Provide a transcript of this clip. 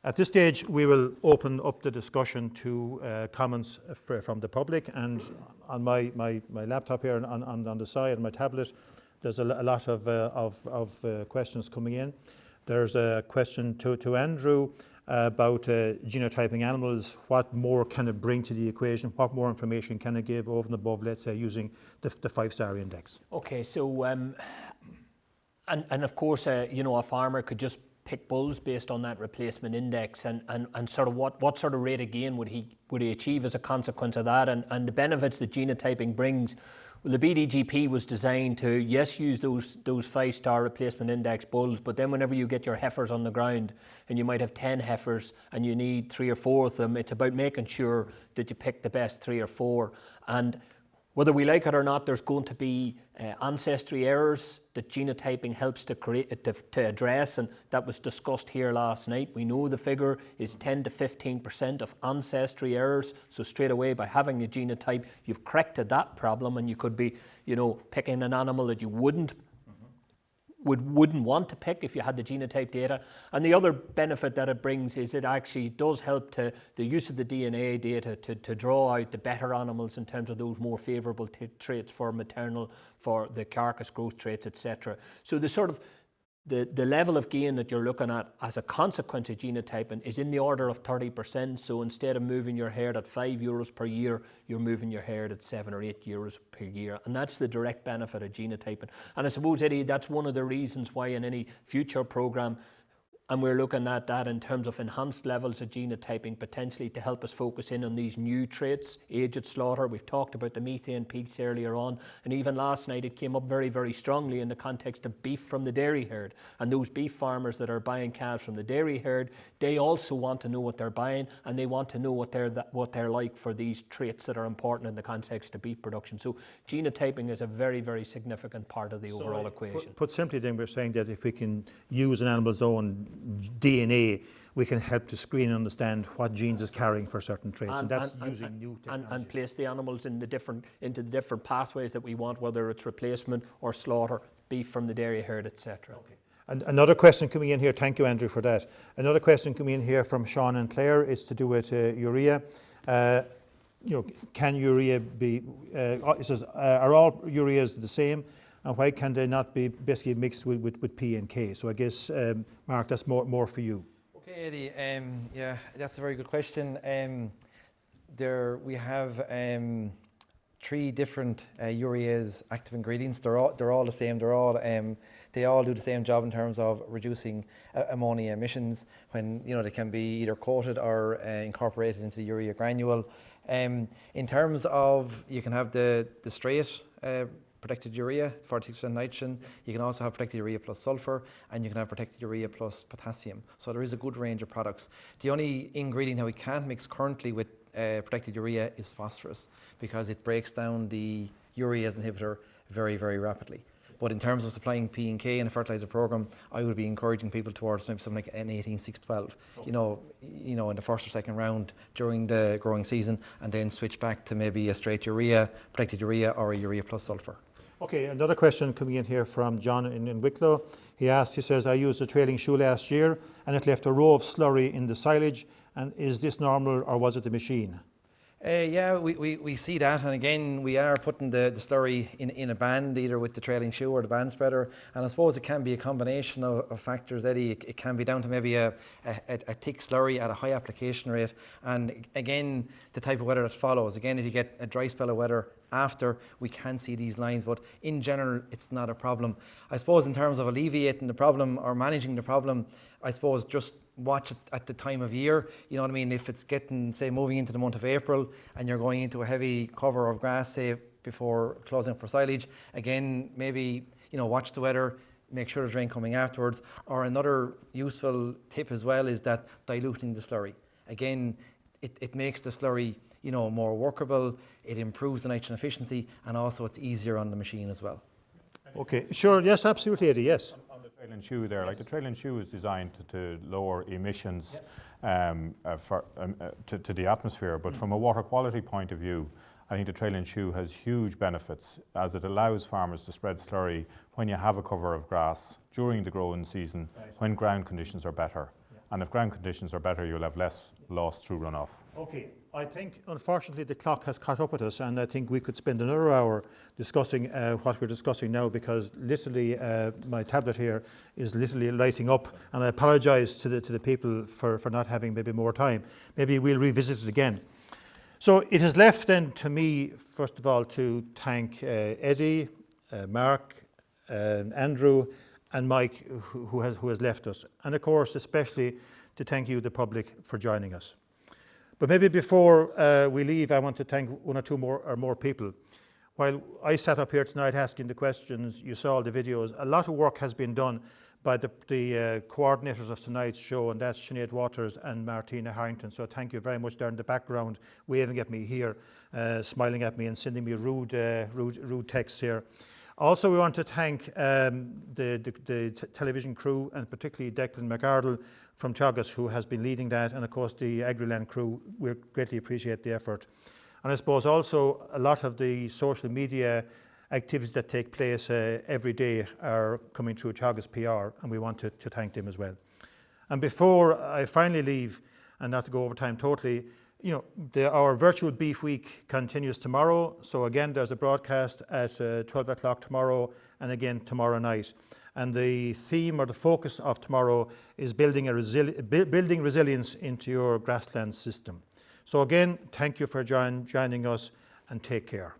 At this stage, we will open up the discussion to comments from the public, and on my laptop here and on the side, on my tablet, there's a lot of questions coming in. There's a question to Andrew about genotyping animals. What more can it bring to the equation? What more information can it give over and above, let's say, using the 5-star index? Okay, so and of course, you know, a farmer could just pick bulls based on that replacement index, and sort of what sort of rate of gain would he achieve as a consequence of that, and the benefits that genotyping brings. Well, the BDGP was designed to, yes, use those 5-star replacement index bulls, but then whenever you get your heifers on the ground and you might have 10 heifers and you need 3 or 4 of them, it's about making sure that you pick the best 3 or 4. And whether we like it or not, there's going to be ancestry errors that genotyping helps to address, and that was discussed here last night. We know the figure is 10 to 15% of ancestry errors, so straight away by having a genotype, you've corrected that problem, and you could be, you know, picking an animal that you wouldn't want to pick if you had the genotype data. And the other benefit that it brings is it actually does help to the use of the DNA data to draw out the better animals in terms of those more favourable traits for maternal, for the carcass growth traits, etc. So the sort of the level of gain that you're looking at as a consequence of genotyping is in the order of 30%. So instead of moving your herd at €5 per year, you're moving your herd at €7 or €8 per year. And that's the direct benefit of genotyping. And I suppose, Eddie, that's one of the reasons why in any future programme, and we're looking at that in terms of enhanced levels of genotyping potentially to help us focus in on these new traits, aged slaughter. We've talked about the methane peaks earlier on, and even last night it came up very, very strongly in the context of beef from the dairy herd. And those beef farmers that are buying calves from the dairy herd, they also want to know what they're buying, and they want to know what they're like for these traits that are important in the context of beef production. So genotyping is a very, very significant part of the overall equation. Put simply, then, we're saying that if we can use an animal's own DNA, we can help to screen and understand what genes is carrying for certain traits, and that's using new technologies. And place the animals into the different pathways that we want, whether it's replacement or slaughter, beef from the dairy herd, etc. Okay. And another question coming in here, thank you, Andrew, for that. Another question coming in here from Sean and Claire is to do with urea. You know, can urea be, it says, are all ureas the same? And why can they not be basically mixed with P and K? So I guess, Mark, that's more for you. Okay, Eddie. Yeah, that's a very good question. We have 3 different ureas active ingredients. They're all the same. They all do the same job in terms of reducing ammonia emissions when, you know, they can be either coated or incorporated into the urea granule. In terms of, you can have the straight protected urea, 46% nitrogen. You can also have protected urea plus sulfur, and you can have protected urea plus potassium. So there is a good range of products. The only ingredient that we can't mix currently with protected urea is phosphorus, because it breaks down the urease inhibitor very, very rapidly. But in terms of supplying P and K in a fertilizer program, I would be encouraging people towards maybe something like N18-612, you know, in the first or second round during the growing season, and then switch back to maybe a straight urea, protected urea, or a urea plus sulfur. Okay, another question coming in here from John in Wicklow. He says, I used a trailing shoe last year and it left a row of slurry in the silage. And is this normal, or was it the machine? Yeah, we see that, and again, we are putting the slurry in a band, either with the trailing shoe or the band spreader, and I suppose it can be a combination of factors, Eddie. It can be down to maybe a thick slurry at a high application rate, and again, the type of weather that follows. Again, if you get a dry spell of weather after, we can see these lines, but in general, it's not a problem. I suppose in terms of alleviating the problem or managing the problem, I suppose just watch it at the time of year. You know what I mean? If it's getting, say, moving into the month of April and you're going into a heavy cover of grass, say, before closing up for silage, again, maybe, you know, watch the weather, make sure there's rain coming afterwards. Or another useful tip as well is that diluting the slurry. Again, it makes the slurry, you know, more workable, it improves the nitrogen efficiency, and also it's easier on the machine as well. Okay, sure, yes, absolutely, Eddie, yes. Trailing shoe there, like the trailing shoe is designed to lower emissions to the atmosphere, but from a water quality point of view, I think the trailing shoe has huge benefits, as it allows farmers to spread slurry when you have a cover of grass during the growing season, when ground conditions are better. And if ground conditions are better, you'll have less loss through runoff. Okay, I think unfortunately the clock has caught up with us, and I think we could spend another hour discussing what we're discussing now, because literally my tablet here is literally lighting up, and I apologise to the people for not having maybe more time. Maybe we'll revisit it again. So it is left then to me, first of all, to thank Eddie, Mark, Andrew, and Mike, who has left us, and of course especially to thank you, the public, for joining us. But maybe before we leave, I want to thank one or two more people. While I sat up here tonight asking the questions, you saw the videos, a lot of work has been done by the coordinators of tonight's show, and that's Sinead Waters and Martina Harrington. So thank you very much. They're in the background, waving at me here, smiling at me and sending me rude texts here. Also, we want to thank the television crew, and particularly Declan McArdle from Teagasc, who has been leading that, and of course the AgriLand crew. We greatly appreciate the effort. And I suppose also a lot of the social media activities that take place every day are coming through Teagasc PR, and we want to thank them as well. And before I finally leave, and not to go over time totally, our virtual Beef Week continues tomorrow. So again, there's a broadcast at 12 o'clock tomorrow, and again tomorrow night. And the theme or the focus of tomorrow is building resilience into your grassland system. So again, thank you for joining us, and take care.